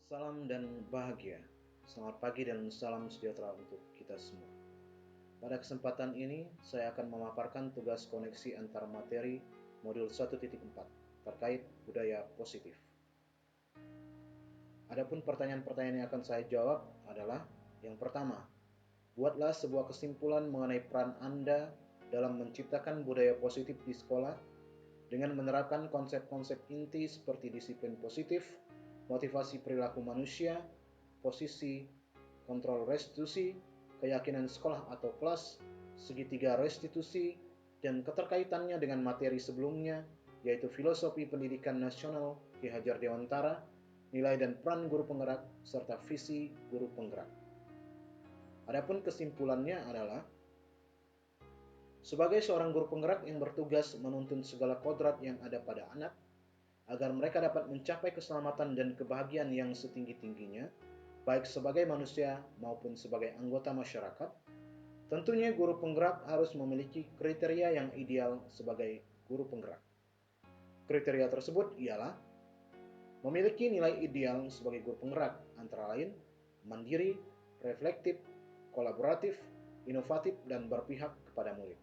Salam dan bahagia. Selamat pagi dan salam sejahtera untuk kita semua. Pada kesempatan ini, saya akan memaparkan tugas koneksi antar materi modul 1.4 terkait budaya positif. Adapun pertanyaan-pertanyaan yang akan saya jawab adalah yang pertama, buatlah sebuah kesimpulan mengenai peran Anda dalam menciptakan budaya positif di sekolah dengan menerapkan konsep-konsep inti seperti disiplin positif, motivasi perilaku manusia, posisi, kontrol restitusi, keyakinan sekolah atau kelas, segitiga restitusi, dan keterkaitannya dengan materi sebelumnya, yaitu filosofi pendidikan nasional Ki Hajar Dewantara, nilai dan peran guru penggerak, serta visi guru penggerak. Adapun kesimpulannya adalah, sebagai seorang guru penggerak yang bertugas menuntun segala kodrat yang ada pada anak, agar mereka dapat mencapai keselamatan dan kebahagiaan yang setinggi-tingginya, baik sebagai manusia maupun sebagai anggota masyarakat, tentunya guru penggerak harus memiliki kriteria yang ideal sebagai guru penggerak. Kriteria tersebut ialah memiliki nilai ideal sebagai guru penggerak, antara lain mandiri, reflektif, kolaboratif, inovatif, dan berpihak kepada murid.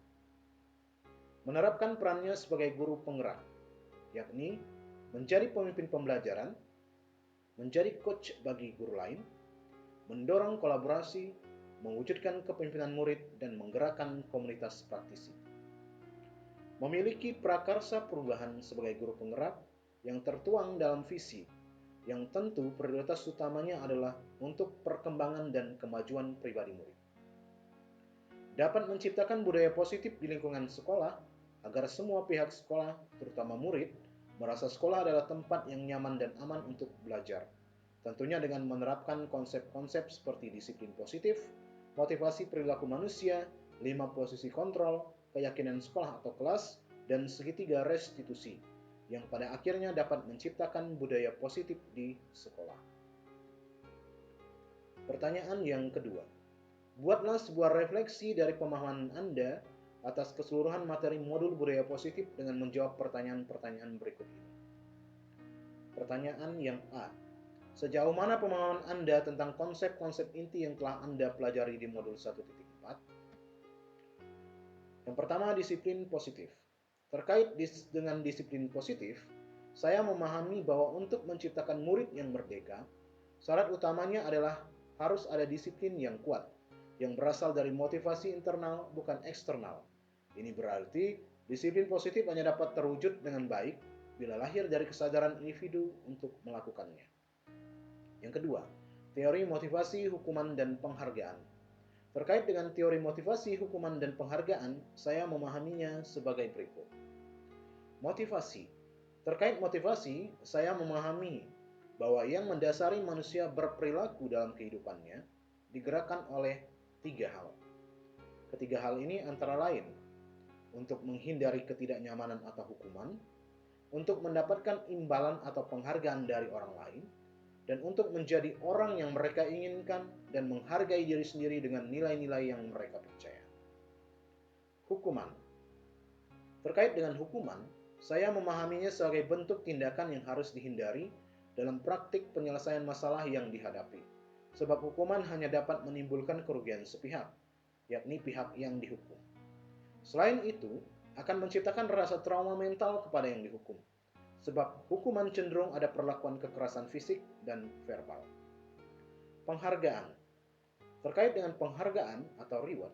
Menerapkan perannya sebagai guru penggerak, yakni menjadi pemimpin pembelajaran, menjadi coach bagi guru lain, mendorong kolaborasi, mewujudkan kepemimpinan murid, dan menggerakkan komunitas praktisi. Memiliki prakarsa perubahan sebagai guru penggerak yang tertuang dalam visi, yang tentu prioritas utamanya adalah untuk perkembangan dan kemajuan pribadi murid. Dapat menciptakan budaya positif di lingkungan sekolah agar semua pihak sekolah, terutama murid, merasa sekolah adalah tempat yang nyaman dan aman untuk belajar. Tentunya dengan menerapkan konsep-konsep seperti disiplin positif, motivasi perilaku manusia, 5 posisi kontrol, keyakinan sekolah atau kelas, dan segitiga restitusi, yang pada akhirnya dapat menciptakan budaya positif di sekolah. Pertanyaan yang kedua, buatlah sebuah refleksi dari pemahaman Anda atas keseluruhan materi modul budaya positif dengan menjawab pertanyaan-pertanyaan berikut ini. Pertanyaan yang A. Sejauh mana pemahaman Anda tentang konsep-konsep inti yang telah Anda pelajari di modul 1.4? Yang pertama, disiplin positif. Terkait dengan disiplin positif, saya memahami bahwa untuk menciptakan murid yang merdeka, syarat utamanya adalah harus ada disiplin yang kuat, yang berasal dari motivasi internal bukan eksternal. Ini berarti disiplin positif hanya dapat terwujud dengan baik bila lahir dari kesadaran individu untuk melakukannya. Yang kedua, teori motivasi, hukuman, dan penghargaan. Terkait dengan teori motivasi, hukuman, dan penghargaan, saya memahaminya sebagai berikut. Motivasi. Terkait motivasi, saya memahami bahwa yang mendasari manusia berperilaku dalam kehidupannya digerakkan oleh 3 hal. Ketiga hal ini antara lain untuk menghindari ketidaknyamanan atau hukuman, untuk mendapatkan imbalan atau penghargaan dari orang lain, dan untuk menjadi orang yang mereka inginkan dan menghargai diri sendiri dengan nilai-nilai yang mereka percaya. Hukuman. Terkait dengan hukuman, saya memahaminya sebagai bentuk tindakan yang harus dihindari dalam praktik penyelesaian masalah yang dihadapi, sebab hukuman hanya dapat menimbulkan kerugian sepihak, yakni pihak yang dihukum. Selain itu, akan menciptakan rasa trauma mental kepada yang dihukum, sebab hukuman cenderung ada perlakuan kekerasan fisik dan verbal. Penghargaan. Terkait dengan penghargaan atau reward,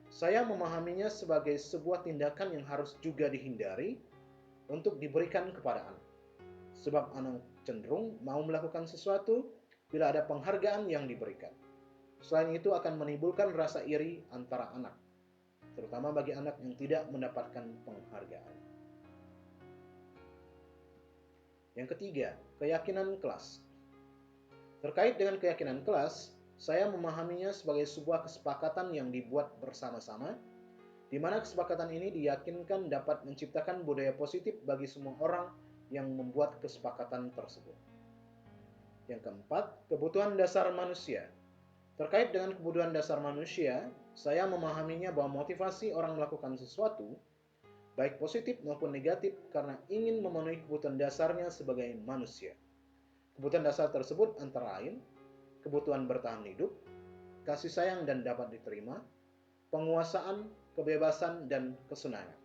saya memahaminya sebagai sebuah tindakan yang harus juga dihindari untuk diberikan kepada anak, sebab anak cenderung mau melakukan sesuatu bila ada penghargaan yang diberikan. Selain itu akan menimbulkan rasa iri antara anak, terutama bagi anak yang tidak mendapatkan penghargaan. Yang ketiga, keyakinan kelas. Terkait dengan keyakinan kelas, saya memahaminya sebagai sebuah kesepakatan yang dibuat bersama-sama, di mana kesepakatan ini diyakinkan dapat menciptakan budaya positif bagi semua orang yang membuat kesepakatan tersebut. Yang keempat, kebutuhan dasar manusia. Terkait dengan kebutuhan dasar manusia, saya memahaminya bahwa motivasi orang melakukan sesuatu, baik positif maupun negatif, karena ingin memenuhi kebutuhan dasarnya sebagai manusia. Kebutuhan dasar tersebut antara lain kebutuhan bertahan hidup, kasih sayang dan dapat diterima, penguasaan, kebebasan, dan kesenangan.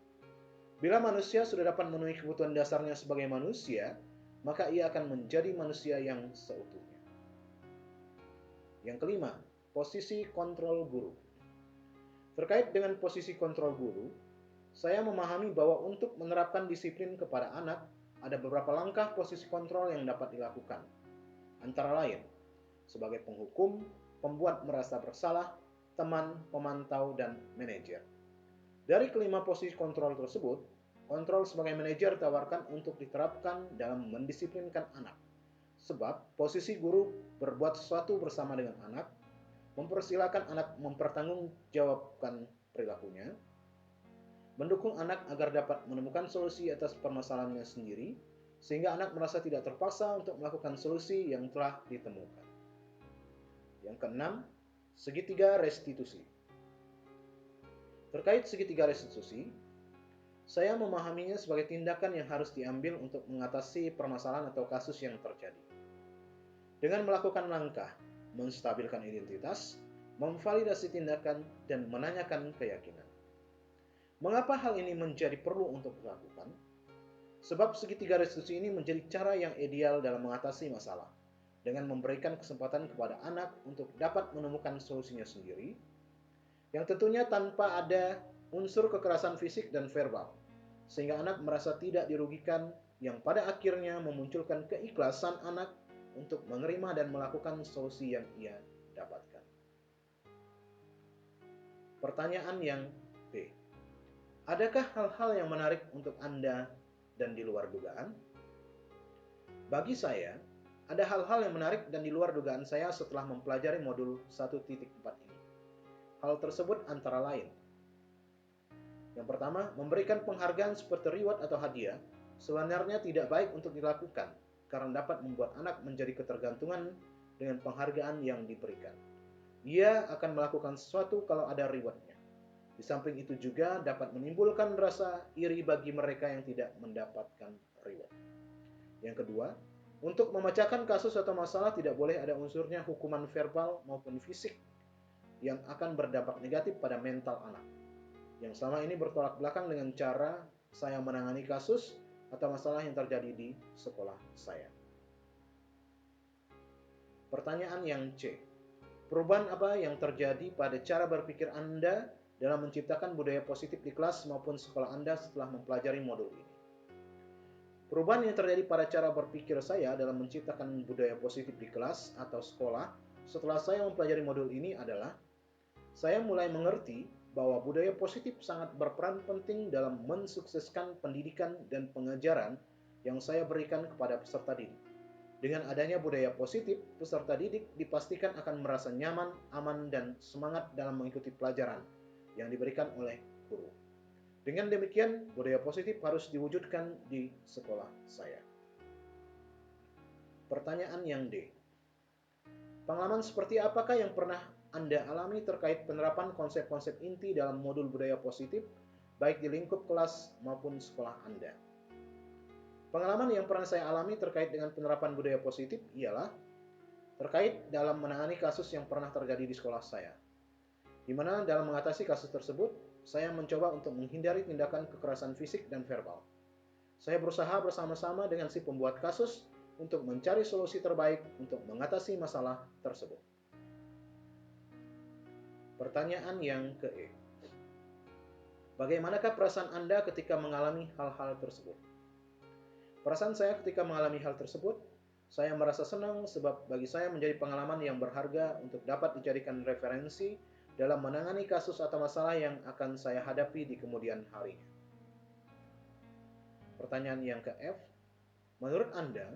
Bila manusia sudah dapat memenuhi kebutuhan dasarnya sebagai manusia, maka ia akan menjadi manusia yang seutuhnya. Yang kelima, posisi kontrol guru. Terkait dengan posisi kontrol guru, saya memahami bahwa untuk menerapkan disiplin kepada anak, ada beberapa langkah posisi kontrol yang dapat dilakukan. Antara lain, sebagai penghukum, pembuat merasa bersalah, teman, pemantau, dan manajer. Dari kelima posisi kontrol tersebut, kontrol sebagai manajer tawarkan untuk diterapkan dalam mendisiplinkan anak. Sebab posisi guru berbuat sesuatu bersama dengan anak, mempersilahkan anak mempertanggungjawabkan perilakunya, mendukung anak agar dapat menemukan solusi atas permasalahannya sendiri, sehingga anak merasa tidak terpaksa untuk melakukan solusi yang telah ditemukan. Yang keenam, segitiga restitusi. Terkait segitiga restitusi, saya memahaminya sebagai tindakan yang harus diambil untuk mengatasi permasalahan atau kasus yang terjadi. Dengan melakukan langkah, menstabilkan identitas, memvalidasi tindakan, dan menanyakan keyakinan. Mengapa hal ini menjadi perlu untuk dilakukan? Sebab segitiga restitusi ini menjadi cara yang ideal dalam mengatasi masalah, dengan memberikan kesempatan kepada anak untuk dapat menemukan solusinya sendiri, yang tentunya tanpa ada unsur kekerasan fisik dan verbal, sehingga anak merasa tidak dirugikan, yang pada akhirnya memunculkan keikhlasan anak untuk menerima dan melakukan solusi yang ia dapatkan. Pertanyaan yang B. Adakah hal-hal yang menarik untuk Anda dan di luar dugaan? Bagi saya, ada hal-hal yang menarik dan di luar dugaan saya setelah mempelajari modul 1.4 ini. Hal tersebut antara lain. Yang pertama, memberikan penghargaan seperti reward atau hadiah sebenarnya tidak baik untuk dilakukan karena dapat membuat anak menjadi ketergantungan dengan penghargaan yang diberikan. Ia akan melakukan sesuatu kalau ada rewardnya. Di samping itu juga dapat menimbulkan rasa iri bagi mereka yang tidak mendapatkan reward. Yang kedua, untuk memecahkan kasus atau masalah tidak boleh ada unsurnya hukuman verbal maupun fisik yang akan berdampak negatif pada mental anak. Yang selama ini bertolak belakang dengan cara saya menangani kasus atau masalah yang terjadi di sekolah saya. Pertanyaan yang C. Perubahan apa yang terjadi pada cara berpikir Anda dalam menciptakan budaya positif di kelas maupun sekolah Anda setelah mempelajari modul ini? Perubahan yang terjadi pada cara berpikir saya dalam menciptakan budaya positif di kelas atau sekolah setelah saya mempelajari modul ini adalah saya mulai mengerti bahwa budaya positif sangat berperan penting dalam mensukseskan pendidikan dan pengajaran yang saya berikan kepada peserta didik. Dengan adanya budaya positif, peserta didik dipastikan akan merasa nyaman, aman, dan semangat dalam mengikuti pelajaran yang diberikan oleh guru. Dengan demikian, budaya positif harus diwujudkan di sekolah saya. Pertanyaan yang D. Pengalaman seperti apakah yang pernah Anda alami terkait penerapan konsep-konsep inti dalam modul budaya positif, baik di lingkup kelas maupun sekolah Anda? Pengalaman yang pernah saya alami terkait dengan penerapan budaya positif ialah terkait dalam menangani kasus yang pernah terjadi di sekolah saya. Di mana dalam mengatasi kasus tersebut, saya mencoba untuk menghindari tindakan kekerasan fisik dan verbal. Saya berusaha bersama-sama dengan si pembuat kasus untuk mencari solusi terbaik untuk mengatasi masalah tersebut. Pertanyaan yang ke-E. Bagaimanakah perasaan Anda ketika mengalami hal-hal tersebut? Perasaan saya ketika mengalami hal tersebut, saya merasa senang sebab bagi saya menjadi pengalaman yang berharga untuk dapat dijadikan referensi dalam menangani kasus atau masalah yang akan saya hadapi di kemudian hari. Pertanyaan yang ke-F. Menurut Anda,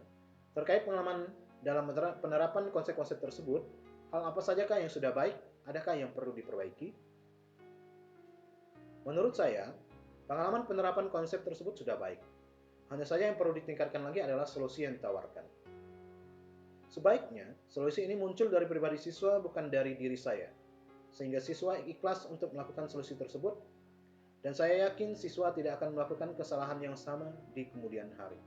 terkait pengalaman dalam penerapan konsep-konsep tersebut, hal apa sajakah yang sudah baik, adakah yang perlu diperbaiki? Menurut saya, pengalaman penerapan konsep tersebut sudah baik. Hanya saja yang perlu ditingkatkan lagi adalah solusi yang ditawarkan. Sebaiknya, solusi ini muncul dari pribadi siswa bukan dari diri saya, sehingga siswa ikhlas untuk melakukan solusi tersebut, dan saya yakin siswa tidak akan melakukan kesalahan yang sama di kemudian hari.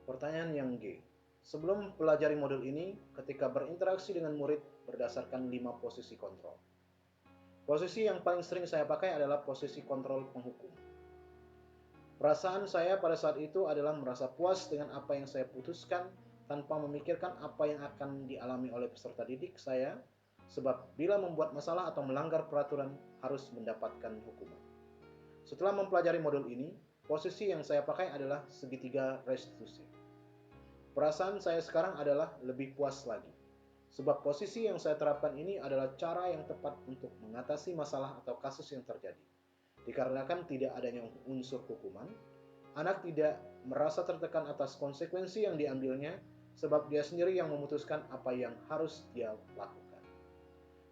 Pertanyaan yang G. sebelum mempelajari modul ini ketika berinteraksi dengan murid berdasarkan 5 posisi kontrol. Posisi yang paling sering saya pakai adalah posisi kontrol penghukum. Perasaan saya pada saat itu adalah merasa puas dengan apa yang saya putuskan tanpa memikirkan apa yang akan dialami oleh peserta didik saya, sebab bila membuat masalah atau melanggar peraturan harus mendapatkan hukuman. Setelah mempelajari modul ini, posisi yang saya pakai adalah segitiga restitusi. Perasaan saya sekarang adalah lebih puas lagi, sebab posisi yang saya terapkan ini adalah cara yang tepat untuk mengatasi masalah atau kasus yang terjadi. Dikarenakan tidak adanya unsur hukuman, anak tidak merasa tertekan atas konsekuensi yang diambilnya, sebab dia sendiri yang memutuskan apa yang harus dia lakukan.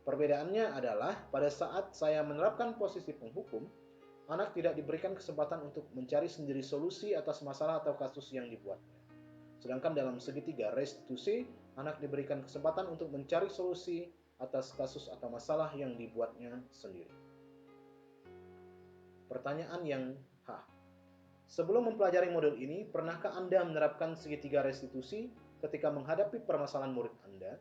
Perbedaannya adalah pada saat saya menerapkan posisi penghukum, anak tidak diberikan kesempatan untuk mencari sendiri solusi atas masalah atau kasus yang dibuatnya. Sedangkan dalam segitiga restitusi, anak diberikan kesempatan untuk mencari solusi atas kasus atau masalah yang dibuatnya sendiri. Pertanyaan yang H. Sebelum mempelajari modul ini, pernahkah Anda menerapkan segitiga restitusi ketika menghadapi permasalahan murid Anda?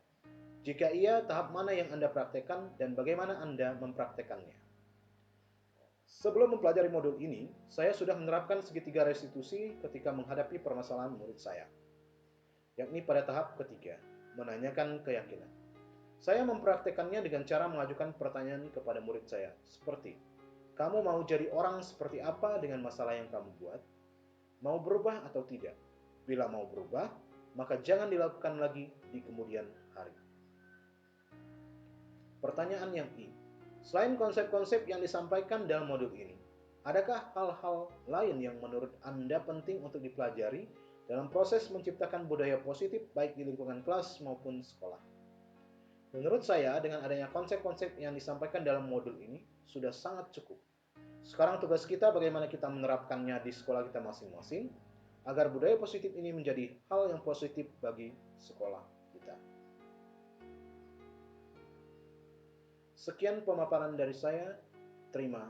Jika iya, tahap mana yang Anda praktekkan dan bagaimana Anda mempraktekannya? Sebelum mempelajari modul ini, saya sudah menerapkan segitiga restitusi ketika menghadapi permasalahan murid saya, yakni pada tahap ketiga, menanyakan keyakinan. Saya mempraktekannya dengan cara mengajukan pertanyaan kepada murid saya, seperti, kamu mau jadi orang seperti apa dengan masalah yang kamu buat? Mau berubah atau tidak? Bila mau berubah, maka jangan dilakukan lagi di kemudian hari. Pertanyaan yang I. Selain konsep-konsep yang disampaikan dalam modul ini, adakah hal-hal lain yang menurut Anda penting untuk dipelajari dalam proses menciptakan budaya positif baik di lingkungan kelas maupun sekolah? Menurut saya, dengan adanya konsep-konsep yang disampaikan dalam modul ini, sudah sangat cukup. Sekarang tugas kita bagaimana kita menerapkannya di sekolah kita masing-masing, agar budaya positif ini menjadi hal yang positif bagi sekolah kita. Sekian pemaparan dari saya, terima